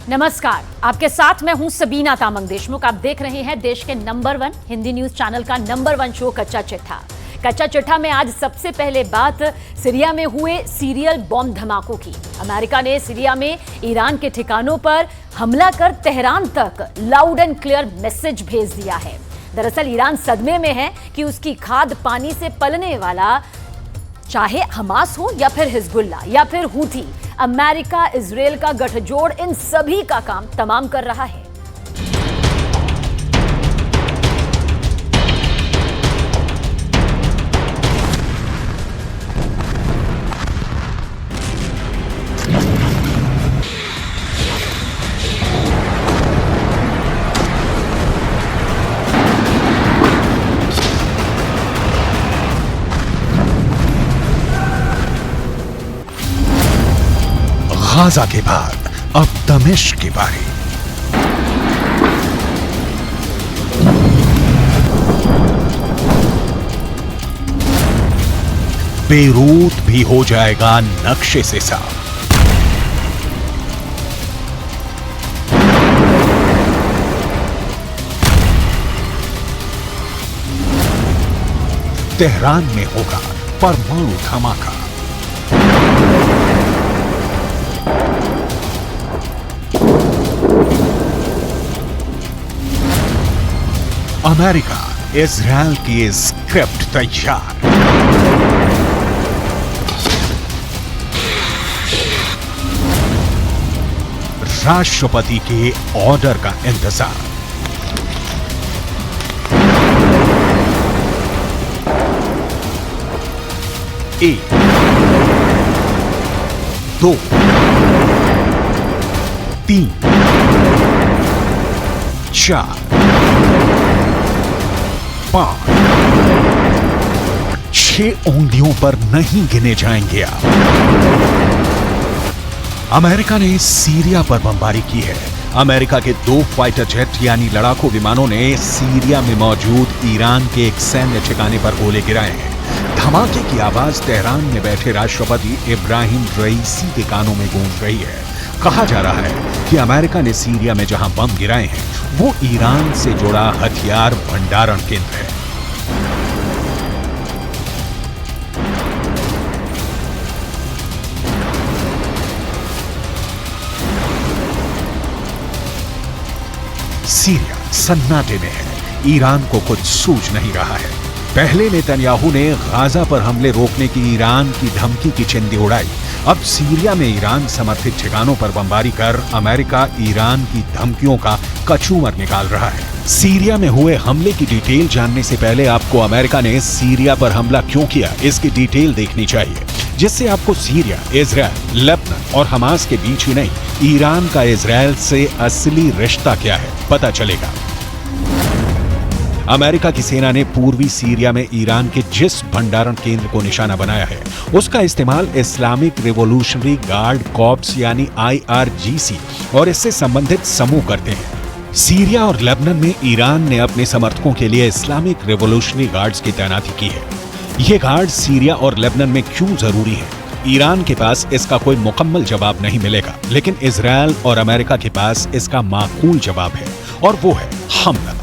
नमस्कार, आपके साथ मैं हूं सबीना तामंग देशमुख। आप देख रहे हैं देश के नंबर 1 हिंदी न्यूज चैनल का नंबर 1 शो कच्चा चिट्ठा। कच्चा चिट्ठा में आज सबसे पहले बात सीरिया में हुए सीरियल बॉम्ब धमाकों की। अमेरिका ने सीरिया में ईरान के ठिकानों पर हमला कर तेहरान तक लाउड एंड क्लियर मैसेज भेज दिया है। दरअसल ईरान सदमे में है कि उसकी खाद पानी से पलने वाला, चाहे हमास हो या फिर हिजबुल्ला या फिर हूथी, अमेरिका इजराइल का गठजोड़ इन सभी का काम तमाम कर रहा है। गाजा के बाद अब दमिश्क की बारी। बेरूत भी हो जाएगा नक्शे से साफ। तेहरान में होगा परमाणु धमाका। अमेरिका इजराइल की स्क्रिप्ट तैयार। राष्ट्रपति के ऑर्डर का इंतजार। एक, दो, तीन, चार, 6 उंगलियों पर नहीं गिने जाएंगे आप। अमेरिका ने सीरिया पर बमबारी की है। अमेरिका के 2 फाइटर जेट यानी लड़ाकू विमानों ने सीरिया में मौजूद ईरान के एक सैन्य ठिकाने पर गोले गिराए हैं। धमाके की आवाज तेहरान में बैठे राष्ट्रपति इब्राहिम रईसी के कानों में गूंज रही है। कहा जा रहा है कि अमेरिका ने सीरिया में जहां बम गिराए हैं वो ईरान से जुड़ा हथियार भंडारण केंद्र है। सीरिया सन्नाटे में है। ईरान को कुछ सूझ नहीं रहा है। पहले नेतन्याहू ने गाजा पर हमले रोकने की ईरान की धमकी की चिंदी उड़ाई। अब सीरिया में ईरान समर्थित ठिकानों पर बमबारी कर अमेरिका ईरान की धमकियों का कचूमर निकाल रहा है। सीरिया में हुए हमले की डिटेल जानने से पहले आपको अमेरिका ने सीरिया पर हमला क्यों किया इसकी डिटेल देखनी चाहिए, जिससे आपको सीरिया, इजराइल, लेबनान और हमास के बीच ही नहीं, ईरान का इजराइल से असली रिश्ता क्या है पता चलेगा। अमेरिका की सेना ने पूर्वी सीरिया में ईरान के जिस भंडारण केंद्र को निशाना बनाया है उसका इस्तेमाल इस्लामिक रिवॉल्यूशनरी गार्ड कॉर्प्स यानी IRGC और इससे संबंधित समूह करते हैं। सीरिया और लेबनान में ईरान ने अपने समर्थकों के लिए इस्लामिक रिवॉल्यूशनरी गार्ड्स की तैनाती की है। ये गार्ड सीरिया और लेबनान में क्यों जरूरी है, ईरान के पास इसका कोई मुकम्मल जवाब नहीं मिलेगा, लेकिन इजराइल और अमेरिका के पास इसका माकूल जवाब है और वो है हमला।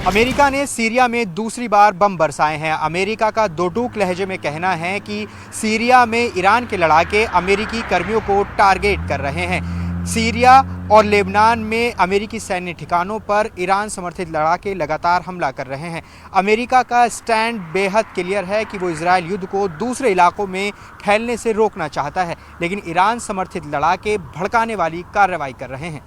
अमेरिका ने सीरिया में दूसरी बार बम बरसाए हैं। अमेरिका का दो टूक लहजे में कहना है कि सीरिया में ईरान के लड़ाके अमेरिकी कर्मियों को टारगेट कर रहे हैं। सीरिया और लेबनान में अमेरिकी सैन्य ठिकानों पर ईरान समर्थित लड़ाके लगातार हमला कर रहे हैं। अमेरिका का स्टैंड बेहद क्लियर है कि वो इजराइल युद्ध को दूसरे इलाकों में फैलने से रोकना चाहता है, लेकिन ईरान समर्थित लड़ाके भड़काने वाली कार्रवाई कर रहे हैं।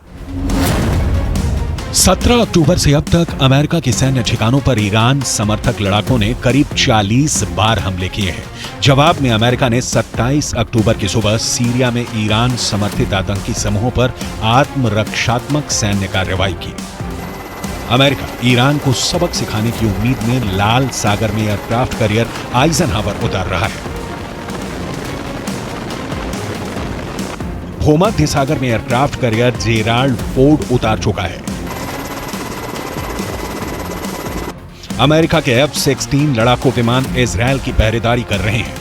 17 अक्टूबर से अब तक अमेरिका के सैन्य ठिकानों पर ईरान समर्थक लड़ाकों ने करीब 40 बार हमले किए हैं। जवाब में अमेरिका ने 27 अक्टूबर की सुबह सीरिया में ईरान समर्थित आतंकी समूहों पर आत्मरक्षात्मक सैन्य कार्रवाई की। अमेरिका ईरान को सबक सिखाने की उम्मीद में लाल सागर में एयरक्राफ्ट कैरियर आइजनहावर उतार रहा है। भूमध्य सागर में एयरक्राफ्ट कैरियर जेराल्ड फोर्ड उतार चुका है। अमेरिका के F-16 लड़ाकू विमान इजरायल की पहरेदारी कर रहे हैं।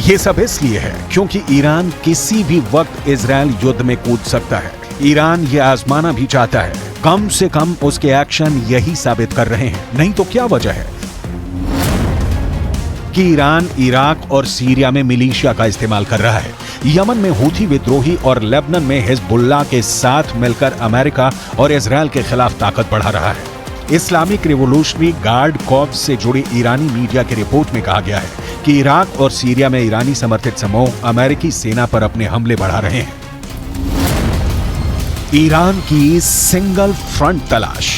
ये सब इसलिए है क्योंकि ईरान किसी भी वक्त इजरायल युद्ध में कूद सकता है। ईरान ये आजमाना भी चाहता है। कम से कम उसके एक्शन यही साबित कर रहे हैं। नहीं तो क्या वजह है कि ईरान इराक और सीरिया में मिलिशिया का इस्तेमाल कर रहा है। यमन में हूथी विद्रोही और लेबनान में हिजबुल्लाह के साथ मिलकर अमेरिका और इजरायल के खिलाफ ताकत बढ़ा रहा है। इस्लामिक रिवोल्यूशनरी गार्ड कॉर्प्स से जुड़ी ईरानी मीडिया की रिपोर्ट में कहा गया है कि इराक और सीरिया में ईरानी समर्थित समूह अमेरिकी सेना पर अपने हमले बढ़ा रहे हैं। ईरान की सिंगल फ्रंट तलाश।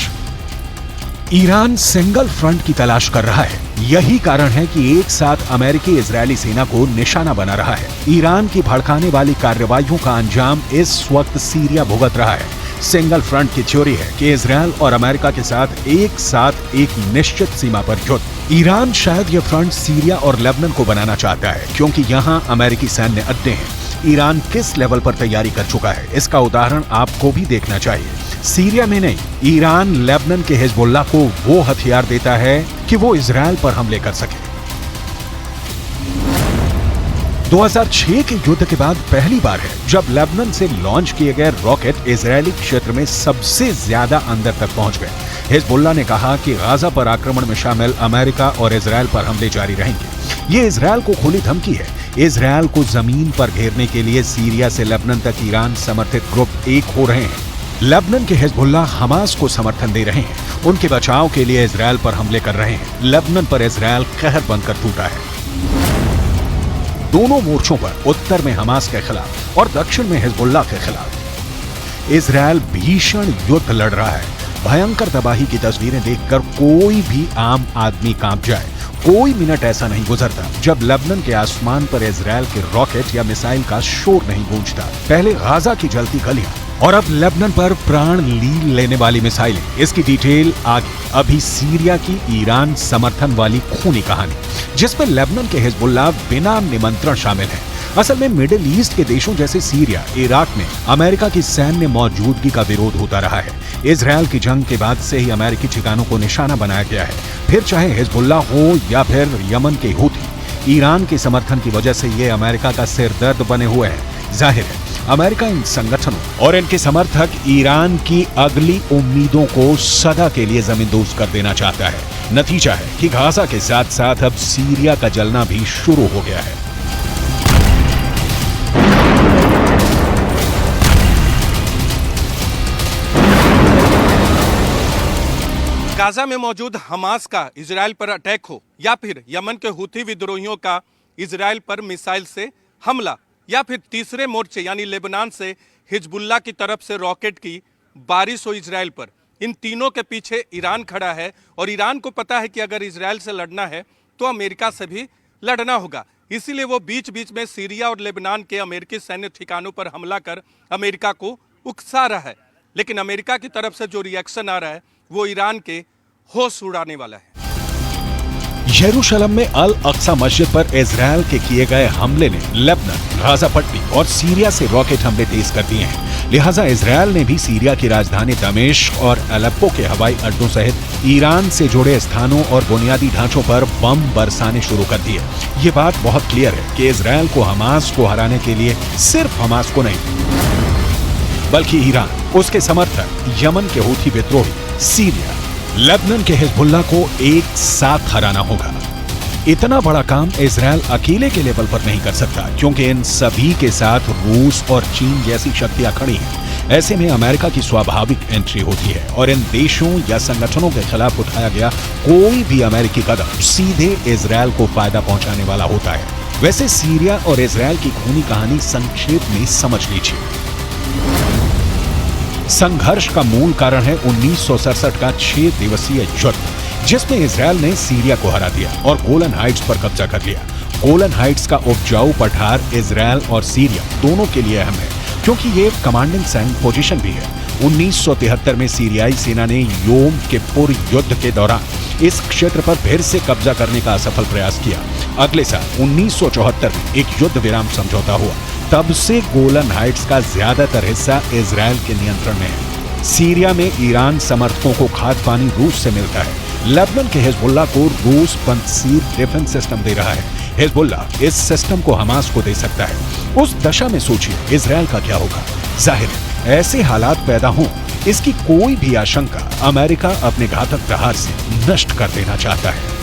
ईरान सिंगल फ्रंट की तलाश कर रहा है। यही कारण है कि एक साथ अमेरिकी इजरायली सेना को निशाना बना रहा है। ईरान की भड़काने वाली कार्रवाइयों का अंजाम इस वक्त सीरिया भुगत रहा है। सिंगल फ्रंट की थ्योरी है कि इजरायल और अमेरिका के साथ एक निश्चित सीमा पर युद्ध। ईरान शायद यह फ्रंट सीरिया और लेबनान को बनाना चाहता है क्योंकि यहाँ अमेरिकी सैन्य अड्डे हैं। ईरान किस लेवल पर तैयारी कर चुका है इसका उदाहरण आपको भी देखना चाहिए। सीरिया में नहीं, ईरान लेबनान के हिजबुल्लाह को वो हथियार देता है कि वो इजरायल पर हमले कर सके। 2006 के युद्ध के बाद पहली बार है जब लेबनान से लॉन्च किए गए रॉकेट इजरायली क्षेत्र में सबसे ज्यादा अंदर तक पहुंच गए। हिजबुल्लाह ने कहा कि गाजा पर आक्रमण में शामिल अमेरिका और इजरायल पर हमले जारी रहेंगे। ये इजरायल को खुली धमकी है। इजरायल को जमीन पर घेरने के लिए सीरिया से लेबनान तक ईरान समर्थित ग्रुप एक हो रहे हैं। लेबनान के हिजबुल्लाह हमास को समर्थन दे रहे हैं। उनके बचाव के लिए इजरायल पर हमले कर रहे हैं। लेबनान पर इजरायल कहर बनकर टूटा है। दोनों मोर्चों पर, उत्तर में हमास के खिलाफ और दक्षिण में हिजबुल्लाह के खिलाफ, इजरायल भीषण युद्ध लड़ रहा है। भयंकर तबाही की तस्वीरें देखकर कोई भी आम आदमी कांप जाए। कोई मिनट ऐसा नहीं गुजरता जब लेबनान के आसमान पर इजरायल के रॉकेट या मिसाइल का शोर नहीं गूंजता। पहले गाजा की जलती गलियां और अब लेबनान पर प्राण लील लेने वाली मिसाइलें। इसकी डिटेल आगे। अभी सीरिया की ईरान समर्थन वाली खूनी कहानी जिसमें लेबनान के हिजबुल्लाह बिना निमंत्रण शामिल है। असल में मिडिल ईस्ट के देशों जैसे सीरिया, इराक में अमेरिका की सैन्य मौजूदगी का विरोध होता रहा है। इजरायल की जंग के बाद से ही अमेरिकी ठिकानों को निशाना बनाया गया है। फिर चाहे हिजबुल्लाह हो या फिर यमन के हूथी, ईरान के समर्थन की वजह से ये अमेरिका का सिरदर्द बने हुए हैं। जाहिर है अमेरिका इन संगठनों और इनके समर्थक ईरान की अगली उम्मीदों को सदा के लिए जमींदोज कर देना चाहता है। नतीजा है कि गाजा के साथ साथ अब सीरिया का जलना भी शुरू हो गया है। गाजा में मौजूद हमास का इजरायल पर अटैक हो या फिर यमन के हूथी विद्रोहियों का इजरायल पर मिसाइल से हमला या फिर तीसरे मोर्चे यानी लेबनान से हिजबुल्लाह की तरफ से रॉकेट की बारिश हो इजरायल पर, इन तीनों के पीछे ईरान खड़ा है और ईरान को पता है कि अगर इजरायल से लड़ना है तो अमेरिका से भी लड़ना होगा। इसीलिए वो बीच बीच में सीरिया और लेबनान के अमेरिकी सैन्य ठिकानों पर हमला कर अमेरिका को उकसा रहा है। लेकिन अमेरिका की तरफ से जो रिएक्शन आ रहा है वो ईरान के होश उड़ाने वाला है। यरूशलेम में अल अक्सा मस्जिद पर इजरायल के किए गए हमले ने लेबनान, गाजा पट्टी और सीरिया से रॉकेट हमले तेज कर दिए हैं। लिहाजा इजरायल ने भी सीरिया की राजधानी दमिश्क और अलेप्पो के हवाई अड्डों सहित ईरान से जुड़े स्थानों और बुनियादी ढांचों पर बम बरसाने शुरू कर दिए। ये बात बहुत क्लियर है कि इजरायल को हमास को हराने के लिए सिर्फ हमास को नहीं बल्कि ईरान, उसके समर्थक, यमन के हूथी विद्रोही, सीरिया, लेबनान के हिजबुल्लाह को एक साथ हराना होगा। इतना बड़ा काम इजरायल अकेले के लेवल पर नहीं कर सकता क्योंकि इन सभी के साथ रूस और चीन जैसी शक्तियां खड़ी हैं। ऐसे में अमेरिका की स्वाभाविक एंट्री होती है और इन देशों या संगठनों के खिलाफ उठाया गया कोई भी अमेरिकी कदम सीधे इजरायल को फायदा पहुंचाने वाला होता है। वैसे सीरिया और इजरायल की खूनी कहानी संक्षेप में समझ लीजिए। संघर्ष का मूल कारण है 1967 का 6 दिवसीय युद्ध जिसमें इजरायल ने सीरिया को हरा दिया और गोलन हाइट्स पर कब्जा कर लिया। गोलन हाइट्स का उपजाऊ पठार इजरायल और सीरिया दोनों के लिए अहम है क्योंकि ये कमांडिंग सेंट पोजीशन भी है। 1973 में सीरियाई सेना ने योम किप्पुर युद्ध के दौरान इस क्षेत्र पर फिर से कब्जा करने का असफल प्रयास किया। अगले साल 1974 में एक युद्ध विराम समझौता हुआ। तब से गोलन हाइट्स का ज्यादातर हिस्सा इजरायल के नियंत्रण में है। सीरिया में ईरान समर्थकों को खाद पानी रूस से मिलता है। लेबनान के हिजबुल्लाह को रूस पंसीर डिफेंस सिस्टम दे रहा है। हिजबुल्लाह इस सिस्टम को हमास को दे सकता है। उस दशा में सोचिए इजरायल का क्या होगा। जाहिर है ऐसे हालात पैदा हों, इसकी कोई भी आशंका अमेरिका अपने घातक प्रहार से नष्ट कर देना चाहता है।